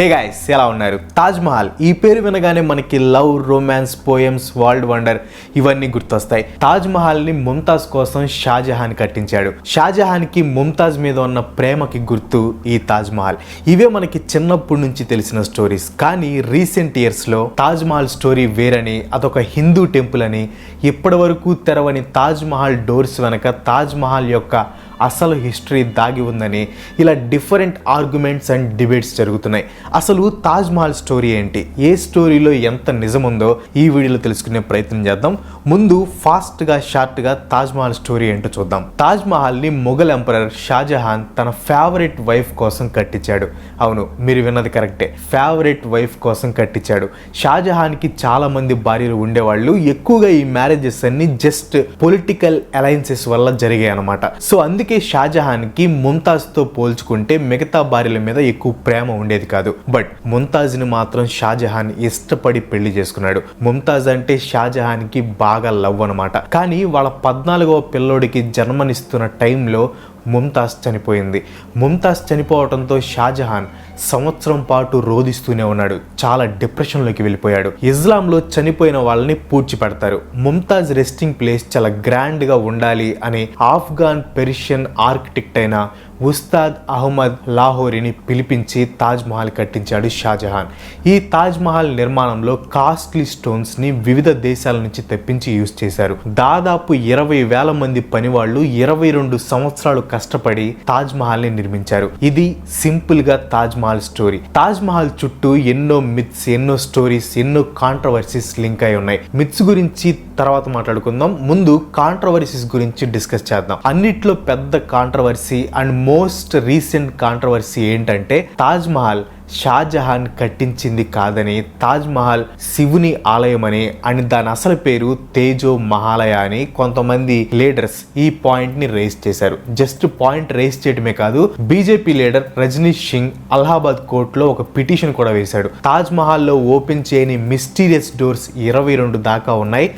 Hey guys, ఎలా ఉన్నారు? తాజ్ మహల్ ఈ పేరు వినగానే మనకి love, romance, poems, world wonder ఇవన్నీ గుర్తొస్తాయి. తాజ్ మహల్ ని ముంతాజ్ కోసం షాజహాన్ కట్టించాడు. షాజహాన్ కి ముంతాజ్ మీద ఉన్న ప్రేమకి గుర్తు ఈ తాజ్ మహల్. ఇవే మనకి చిన్నప్పటి నుంచి తెలిసిన స్టోరీస్. కానీ రీసెంట్ ఇయర్స్ లో తాజ్ మహల్ స్టోరీ వేరని, అదొక హిందూ టెంపుల్ అని, ఇప్పటి వరకు తెరవని తాజ్ మహల్ డోర్స్ వెనక తాజ్ మహల్ యొక్క అసలు హిస్టరీ దాగి ఉందని ఇలా డిఫరెంట్ ఆర్గ్యుమెంట్స్ అండ్ డిబేట్స్ జరుగుతున్నాయి. అసలు తాజ్ మహల్ స్టోరీ ఏంటి, ఏ స్టోరీలో ఎంత నిజం ఉందో ఈ వీడియోలో తెలుసుకునే ప్రయత్నం చేద్దాం. ముందు ఫాస్ట్గా షార్ట్గా తాజ్ మహల్ స్టోరీ ఏంటో చూద్దాం. తాజ్ మహల్ని మొఘల్ ఎంపరర్ షాజహాన్ తన ఫేవరెట్ వైఫ్ కోసం కట్టించాడు. అవును, మీరు విన్నది కరెక్టే, ఫేవరెట్ వైఫ్ కోసం కట్టించాడు. షాజహాన్కి చాలా మంది భార్యలు ఉండేవాళ్ళు. ఎక్కువగా ఈ మ్యారేజెస్ అన్ని జస్ట్ పొలిటికల్ అలయన్సెస్ వల్ల జరిగాయి అన్నమాట. సో అందుకే షాజహాన్ కి ముంతాజ్ తో పోల్చుకుంటే మిగతా భార్యల మీద ఎక్కువ ప్రేమ ఉండేది కాదు. బట్ ముంతాజ్ ని మాత్రం షాజహాన్ ఇష్టపడి పెళ్లి చేసుకున్నాడు. ముంతాజ్ అంటే షాజహాన్ కి బాగా లవ్ అనమాట. కానీ వాళ్ళ 14వ పిల్లోడికి జన్మనిస్తున్న టైంలో ముంతాజ్ చనిపోయింది. ముంతాజ్ చనిపోవడంతో షాజహాన్ సంవత్సరం పాటు రోధిస్తూనే ఉన్నాడు. చాలా డిప్రెషన్లోకి వెళ్ళిపోయాడు. ఇస్లాంలో చనిపోయిన వాళ్ళని పూడ్చిపెడతారు. ముంతాజ్ రెస్టింగ్ ప్లేస్ చాలా గ్రాండ్గా ఉండాలి అని ఆఫ్ఘాన్ పెర్షియన్ ఆర్కిటెక్ట్ అయిన ఉస్తాద్ అహ్మద్ లాహోరీని పిలిపించి తాజ్ మహల్ కట్టించాడు షాజహాన్. ఈ తాజ్ మహల్ నిర్మాణంలో కాస్ట్లీ స్టోన్స్ ని వివిధ దేశాల నుంచి తెప్పించి యూజ్ చేశారు. దాదాపు 20,000 మంది పనివాళ్లు 22 సంవత్సరాలు కష్టపడి తాజ్ మహల్ ని నిర్మించారు. ఇది సింపుల్ గా తాజ్ మహల్ స్టోరీ. తాజ్ మహల్ చుట్టూ ఎన్నో మిత్స్, ఎన్నో స్టోరీస్, ఎన్నో కాంట్రవర్సీస్ లింక్ అయి ఉన్నాయి. మిత్స్ గురించి తర్వాత మాట్లాడుకుందాం. ముందు కాంట్రవర్సీస్ గురించి డిస్కస్ చేద్దాం. అన్నిట్లో పెద్ద controversy and most recent controversy ఏంటంటే తాజ్ మహల్ షాజహాన్ కట్టించింది కాదని, తాజ్ మహల్ శివుని ఆలయం అని, అండ్ దాని అసలు పేరు తేజో మహాలయ అని కొంతమంది లీడర్స్ ఈ పాయింట్ ని రేస్ చేశారు. జస్ట్ పాయింట్ రేస్ చేయడమే కాదు, బీజేపీ లీడర్ రజనీష్ సింగ్ అలహాబాద్ కోర్టులో ఒక పిటిషన్ కూడా వేశాడు. తాజ్ మహల్లో ఓపెన్ చేయని మిస్టీరియస్ డోర్స్ 22 దాకా ఉన్నాయి.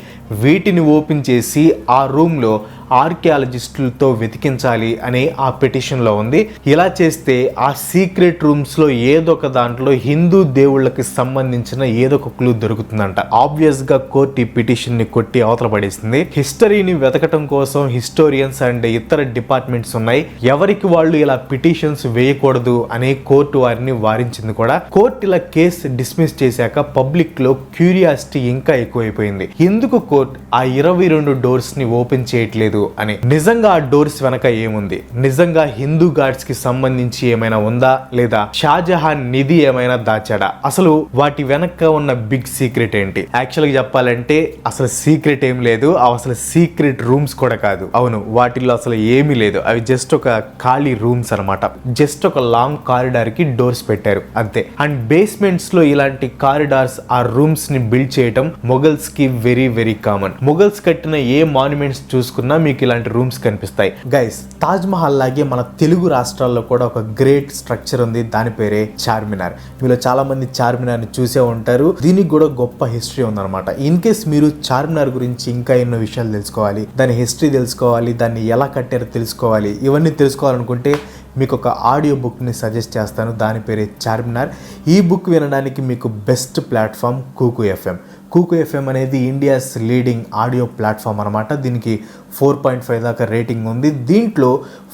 వీటిని ఓపెన్ చేసి ఆ రూమ్ లో ఆర్కియాలజిస్టులతో వెతికించాలి అని ఆ పిటిషన్లో ఉంది. ఇలా చేస్తే ఆ సీక్రెట్ రూమ్స్ లో ఏదో ఒక దాంట్లో హిందూ దేవుళ్ళకి సంబంధించిన ఏదో ఒక క్లూ దొరుకుతుందంట. ఆబ్వియస్ గా కోర్టు ఈ పిటిషన్ ని కొట్టి అవతల పడేసింది. హిస్టరీని వెతకటం కోసం హిస్టోరియన్స్ అండ్ ఇతర డిపార్ట్మెంట్స్ ఉన్నాయి. ఎవరికి వాళ్ళు ఇలా పిటిషన్స్ వేయకూడదు అని కోర్టు వారిని వారించింది కూడా. కోర్టు ఇలా కేసు డిస్మిస్ చేశాక పబ్లిక్ లో క్యూరియాసిటీ ఇంకా ఎక్కువైపోయింది. ఎందుకు కోర్టు ఆ 22 డోర్స్ ని ఓపెన్ చేయట్లేదు అని. నిజంగా ఆ డోర్స్ వెనక ఏముంది? నిజంగా హిందూ గాడ్స్ కి సంబంధించి ఏమైనా ఉందా, లేదా షాజహాన్ నిధి ఏమైనా దాచాడా? అసలు వాటి వెనక ఉన్న బిగ్ సీక్రెట్ ఏంటి? యాక్చువల్ గా చెప్పాలంటే అసలు సీక్రెట్ ఏం లేదు. అసలు సీక్రెట్ రూమ్స్ కూడా కాదు. అవును, వాటిల్లో అసలు ఏమీ లేదు. అవి జస్ట్ ఒక ఖాళీ రూమ్స్ అనమాట. జస్ట్ ఒక లాంగ్ కారిడార్ కి డోర్స్ పెట్టారు అంతే. అండ్ బేస్మెంట్స్ లో ఇలాంటి కారిడార్స్, ఆ రూమ్స్ ని బిల్డ్ చేయడం మొఘల్స్ కి వెరీ వెరీ కామన్. మొఘల్స్ కట్టిన ఏ మాన్యుమెంట్స్ చూసుకున్నా మీకు ఇలాంటి రూమ్స్ కనిపిస్తాయి. గైస్, తాజ్ మహల్ లాగే మన తెలుగు రాష్ట్రాల్లో కూడా ఒక గ్రేట్ స్ట్రక్చర్ ఉంది. దాని పేరే చార్మినార్. మీలో చాలా మంది చార్మినార్ ని చూసే ఉంటారు. దీనికి కూడా గొప్ప హిస్టరీ ఉందన్నమాట. ఇన్ కేస్ మీరు చార్మినార్ గురించి ఇంకా ఎన్నో విషయాలు తెలుసుకోవాలి, దాని హిస్టరీ తెలుసుకోవాలి, దాన్ని ఎలా కట్టారో తెలుసుకోవాలి, ఇవన్నీ తెలుసుకోవాలనుకుంటే మీకు ఒక ఆడియో బుక్ని సజెస్ట్ చేస్తాను. దాని పేరే చార్మినార్. ఈ బుక్ వినడానికి మీకు బెస్ట్ ప్లాట్ఫామ్ కూకు ఎఫ్ఎం. కూకు ఎఫ్ఎం అనేది ఇండియాస్ లీడింగ్ ఆడియో ప్లాట్ఫామ్ అనమాట. దీనికి 4.5 దాకా రేటింగ్ ఉంది. దీంట్లో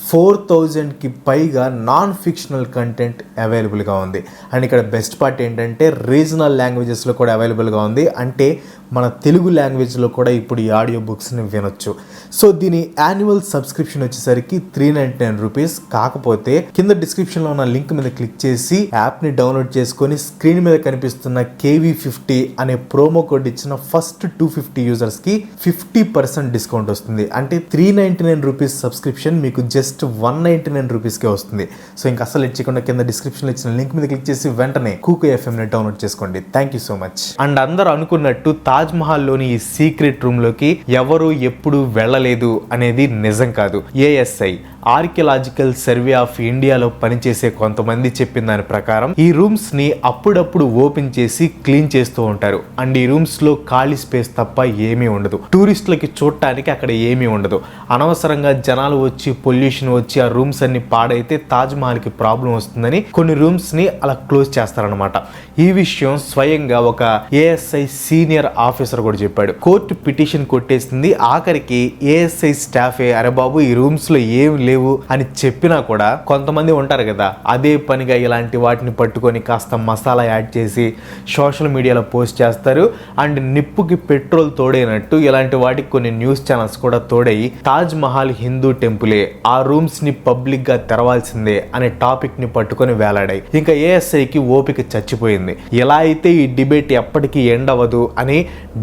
4,000కి పైగా నాన్ ఫిక్షనల్ కంటెంట్ అవైలబుల్గా ఉంది. అండ్ ఇక్కడ బెస్ట్ పార్ట్ ఏంటంటే రీజనల్ లాంగ్వేజెస్లో కూడా అవైలబుల్గా ఉంది. అంటే మన తెలుగు లాంగ్వేజ్లో కూడా ఇప్పుడు ఈ ఆడియో బుక్స్ని వినొచ్చు. సో దీని యాన్యువల్ సబ్స్క్రిప్షన్ వచ్చేసరికి 399 రూపీస్. కాకపోతే కింద డిస్క్రిప్షన్లో ఉన్న లింక్ మీద క్లిక్ చేసి యాప్ని డౌన్లోడ్ చేసుకొని స్క్రీన్ మీద కనిపిస్తున్న KV50 అనే ప్రోమో కోడ్ ఇచ్చిన ఫస్ట్ 250 యూజర్స్కి 50% డిస్కౌంట్ వస్తుంది. అంటే 399 రూపీస్ సబ్స్క్రిప్షన్ మీకు జస్ట్ 199 రూపీస్కే వస్తుంది. సో ఇంకా అసలు ఇచ్చకుండా కింద డిస్క్రిప్షన్లో ఇచ్చిన లింక్ మీద క్లిక్ చేసి వెంటనే కూకు ఎఫ్ఎంని డౌన్లోడ్ చేసుకోండి. Thank you so much. And అందరూ అనుకున్నట్టు తాజ్ మహల్లోని ఈ సీక్రెట్ రూమ్ లోకి ఎవరు ఎప్పుడు వెళ్ళలేదు అనేది నిజం కాదు. ASI ఆర్కియలాజికల్ సర్వే ఆఫ్ ఇండియాలో పనిచేసే కొంతమంది చెప్పిన దాని ప్రకారం ఈ రూమ్స్ ని అప్పుడప్పుడు ఓపెన్ చేసి క్లీన్ చేస్తూ ఉంటారు. అండ్ ఈ రూమ్స్ లో ఖాళీ స్పేస్ తప్ప ఏమీ ఉండదు. టూరిస్టులకి చూడటానికి అక్కడ ఏమీ ఉండదు. అనవసరంగా జనాలు వచ్చి పొల్యూషన్ వచ్చి ఆ రూమ్స్ అన్ని పాడైతే తాజ్ మహల్ కి ప్రాబ్లం వస్తుందని కొన్ని రూమ్స్ ని అలా క్లోజ్ చేస్తారనమాట. ఈ విషయం స్వయంగా ఒక ఏఎస్ఐ సీనియర్ ఆఫీసర్ కూడా చెప్పాడు. కోర్టు పిటిషన్ కొట్టేసింది. ఆఖరికి ఏఎస్ఐ స్టాఫే అరే బాబు ఈ రూమ్స్ లో ఏం లేవు అని చెప్పినా కూడా కొంతమంది ఉంటారు కదా, అదే పనిగా ఇలాంటి వాటిని పట్టుకొని కాస్త మసాలా యాడ్ చేసి సోషల్ మీడియాలో పోస్ట్ చేస్తారు. అండ్ నిప్పుకి పెట్రోల్ తోడైనట్టు ఇలాంటి వాటికి కొన్ని న్యూస్ ఛానల్స్ కూడా తోడై తాజ్ మహల్ హిందూ టెంపులే, ఆ రూమ్స్ ని పబ్లిక్ గా తెరవాల్సిందే అనే టాపిక్ ని పట్టుకొని వేలాడాయి. ఇంకా ఏఎస్ఐకి ఓపిక చచ్చిపోయింది. ఎలా అయితే ఈ డిబేట్ ఎప్పటికీ ఎండ్ అవ్వదు అని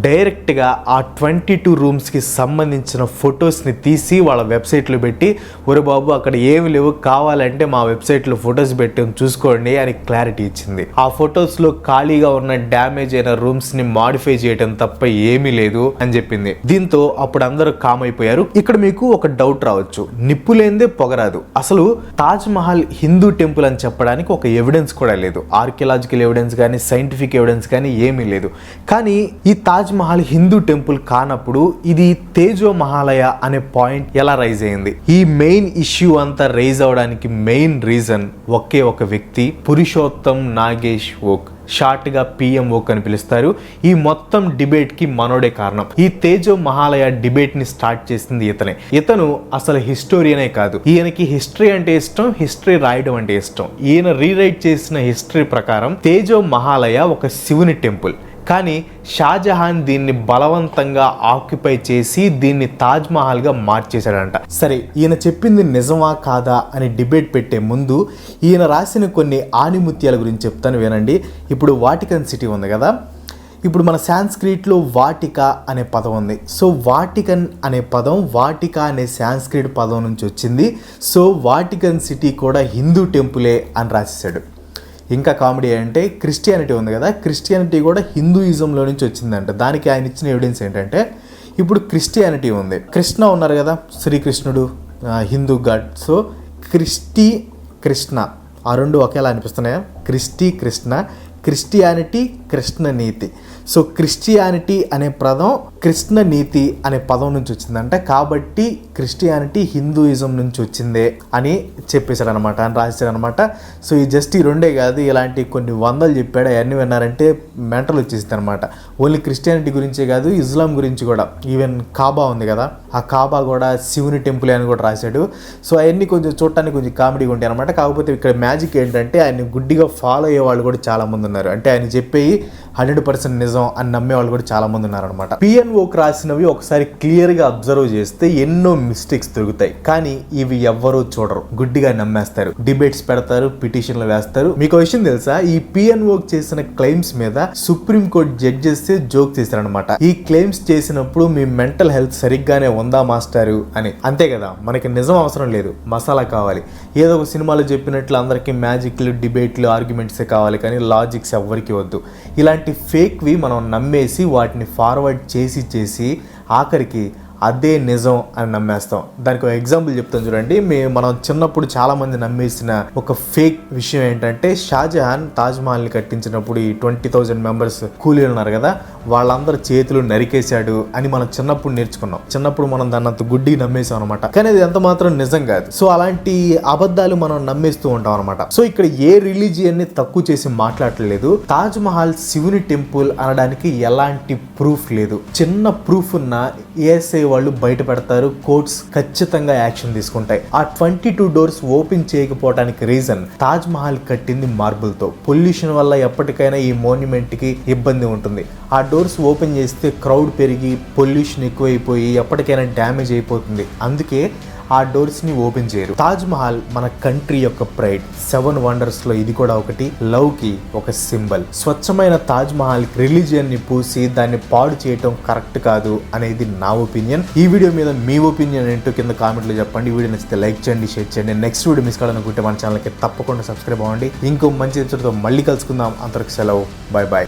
డైరెక్ట్ గా ఆ 22 రూమ్స్ కి సంబంధించిన ఫొటోస్ ని తీసి వాళ్ళ వెబ్సైట్ లో పెట్టి ఒరే బాబు అక్కడ ఏమి లేవు, కావాలంటే మా వెబ్సైట్ లో ఫొటోస్ పెట్టి చూసుకోండి అని క్లారిటీ ఇచ్చింది. ఆ ఫొటోస్ లో ఖాళీగా ఉన్న డ్యామేజ్ అయిన రూమ్స్ ని మాడిఫై చేయడం తప్ప ఏమీ లేదు అని చెప్పింది. దీంతో అప్పుడు అందరూ కామ్ అయిపోయారు. ఇక్కడ మీకు ఒక డౌట్ రావచ్చు, నిప్పు లేనిదే పొగరాదు. అసలు తాజ్ మహల్ హిందూ టెంపుల్ అని చెప్పడానికి ఒక ఎవిడెన్స్ కూడా లేదు. ఆర్కియలాజికల్ ఎవిడెన్స్ కానీ సైంటిఫిక్ ఎవిడెన్స్ కానీ ఏమీ లేదు. కానీ ఈ తాజ్ మహల్ హిందూ టెంపుల్ కానప్పుడు ఇది తేజో మహాలయ అనే పాయింట్ ఎలా రైజ్ అయింది? ఈ మెయిన్ ఇష్యూ అంతా రైజ్ అవడానికి మెయిన్ రీజన్ ఒకే ఒక వ్యక్తి, పురుషోత్తం నాగేష్ ఓక్, షార్ట్ గా పిఎం ఓక్ అని పిలుస్తారు. ఈ మొత్తం డిబేట్ కి మనోడే కారణం. ఈ తేజో మహాలయ డిబేట్ ని స్టార్ట్ చేసింది ఇతనే. ఇతను అసలు హిస్టోరియనే కాదు. ఈయనకి హిస్టరీ అంటే ఇష్టం, హిస్టరీ రాయడం అంటే ఇష్టం. ఈయన రీరైట్ చేసిన హిస్టరీ ప్రకారం తేజో మహాలయ ఒక శివుని టెంపుల్. కానీ షాజహాన్ దీన్ని బలవంతంగా ఆక్యుపై చేసి దీన్ని తాజ్ మహల్ గా మార్చేశాడంట. సరే, ఈయన చెప్పింది నిజమా కాదా అని డిబేట్ పెట్టే ముందు ఈయన రాసిన కొన్ని ఆణిముత్యాల గురించి చెప్తాను వినండి. ఇప్పుడు వాటికన్ సిటీ ఉంది కదా, ఇప్పుడు మన సాంస్క్రిట్లో వాటికా అనే పదం ఉంది. సో వాటికన్ అనే పదం వాటికా అనే సాంస్క్రిట్ పదం నుంచి వచ్చింది. సో వాటికన్ సిటీ కూడా హిందూ టెంపులే అని రాసేసాడు. ఇంకా కామెడీ అంటే క్రిస్టియానిటీ ఉంది కదా, క్రిస్టియానిటీ కూడా హిందూయిజంలో నుంచి వచ్చిందంట. దానికి ఆయన ఇచ్చిన ఎవిడెన్స్ ఏంటంటే, ఇప్పుడు క్రిస్టియానిటీ ఉంది, కృష్ణ ఉన్నారు కదా శ్రీకృష్ణుడు హిందూ గాడ్. సో కృష్ణ ఆ రెండు ఒకేలా అనిపిస్తున్నాయా? కృష్ణ, క్రిస్టియానిటీ, కృష్ణ నీతి. సో క్రిస్టియానిటీ అనే పదం కృష్ణ నీతి అనే పదం నుంచి వచ్చిందంట. కాబట్టి క్రిస్టియానిటీ హిందూయిజం నుంచి వచ్చిందే అని చెప్పేశాడు అనమాట, అని రాశాడు అనమాట. సో ఈ జస్ట్ ఈ రెండే కాదు, ఇలాంటి కొన్ని వందలు చెప్పాడు. అవన్నీ విన్నారంటే మెంటల్ వచ్చేసింది అనమాట. ఓన్లీ క్రిస్టియానిటీ గురించే కాదు, ఇస్లాం గురించి కూడా. ఈవెన్ కాబా ఉంది కదా, ఆ కాబా కూడా శివుని టెంపుల్ అని కూడా రాశాడు. సో అవన్నీ కొంచెం చూడటానికి కొంచెం కామెడీగా ఉంటాయి అనమాట. కాకపోతే ఇక్కడ మ్యాజిక్ ఏంటంటే ఆయన గుడ్డిగా ఫాలో అయ్యే వాళ్ళు కూడా చాలా మంది ఉన్నారు. అంటే ఆయన చెప్పేవి 100% నిజం అని నమ్మే వాళ్ళు కూడా చాలా మంది ఉన్నారనమాట. పిఎన్ఓకి రాసినవి ఒకసారి క్లియర్ గా అబ్జర్వ్ చేస్తే ఎన్నో మిస్టేక్స్ దొరుకుతాయి. కానీ ఇవి ఎవ్వరూ చూడరు, గుడ్డిగా నమ్మేస్తారు, డిబేట్స్ పెడతారు, పిటిషన్లు వేస్తారు. మీకు విషయం తెలుసా, ఈ పిఎన్ఓకి చేసిన క్లెయిమ్స్ మీద సుప్రీం కోర్టు జడ్జెస్ జోక్ చేశారనమాట. ఈ క్లెయిమ్స్ చేసినప్పుడు మీ మెంటల్ హెల్త్ సరిగ్గానే ఉందా మాస్టారు అని. అంతే కదా, మనకి నిజం అవసరం లేదు, మసాలా కావాలి. ఏదో ఒక సినిమాలో చెప్పినట్లు అందరికీ మ్యాజిక్లు, డిబేట్లు, ఆర్గ్యుమెంట్సే కావాలి, కానీ లాజిక్స్ ఎవ్వరికి వద్దు. ఇలాంటి ఫేక్వి మనం నమ్మేసి వాటిని ఫార్వర్డ్ చేసి ఆఖరికి అదే నిజం అని నమ్మేస్తాం. దానికి ఒక ఎగ్జాంపుల్ చెప్తాను చూడండి. మనం చిన్నప్పుడు చాలా మంది నమ్మేసిన ఒక ఫేక్ విషయం ఏంటంటే, షాజహాన్ తాజ్ మహల్ ని కట్టించినప్పుడు ఈ 20,000 మెంబర్స్ కూలీలు ఉన్నారు కదా, వాళ్ళందరూ చేతులు నరికేశాడు అని మనం చిన్నప్పుడు నేర్చుకున్నాం. చిన్నప్పుడు మనం దాన్ని అంత గుడ్డి నమ్మేసాం అనమాట. కానీ అది ఎంత మాత్రం నిజం కాదు. సో అలాంటి అబద్ధాలు మనం నమ్మేస్తూ ఉంటాం అనమాట. సో ఇక్కడ ఏ రిలీజియన్ ని తక్కువ చేసి మాట్లాడలేదు. తాజ్ మహల్ శివుని టెంపుల్ అనడానికి ఎలాంటి ప్రూఫ్ లేదు. చిన్న ప్రూఫ్ ఉన్న ఏఎస్ఐ వాళ్ళు బయట పెడతారు, కోర్ట్స్ ఖచ్చితంగా యాక్షన్ తీసుకుంటాయి. ఆ 22 డోర్స్ ఓపెన్ చేయకపోవడానికి రీజన్, తాజ్ మహల్ కట్టింది మార్బుల్ తో. పొల్యూషన్ వల్ల ఎప్పటికైనా ఈ మోన్యుమెంట్ కి ఇబ్బంది ఉంటుంది. ఆ డోర్స్ ఓపెన్ చేస్తే క్రౌడ్ పెరిగి పొల్యూషన్ ఎక్కువైపోయి ఎప్పటికైనా డ్యామేజ్ అయిపోతుంది. అందుకే ఆ డోర్స్ ని ఓపెన్ చేయరు. తాజ్ మహల్ మన కంట్రీ యొక్క ప్రైడ్. 7 వండర్స్ లో ఇది కూడా ఒకటి. లవ్ కి ఒక సింబల్. స్వచ్ఛమైన తాజ్ మహల్ రిలీజియన్ ని పూసి దాన్ని పాడు చేయటం కరెక్ట్ కాదు అనేది నా ఒపీనియన్. ఈ వీడియో మీద మీ ఒపీనియన్ ఏంటో కింద కామెంట్లో చెప్పండి. ఈ వీడియో నచ్చితే లైక్ చేయండి, షేర్ చేయండి. నెక్స్ట్ వీడియో మిస్ కావాలనుకుంటే మన ఛానల్కి తప్పకుండా సబ్స్క్రైబ్ అవ్వండి. ఇంకో మంచి ఎపిసోడ్తో మళ్ళీ కలుసుకుందాం. అంతవరకు సెలవు, బాయ్ బాయ్.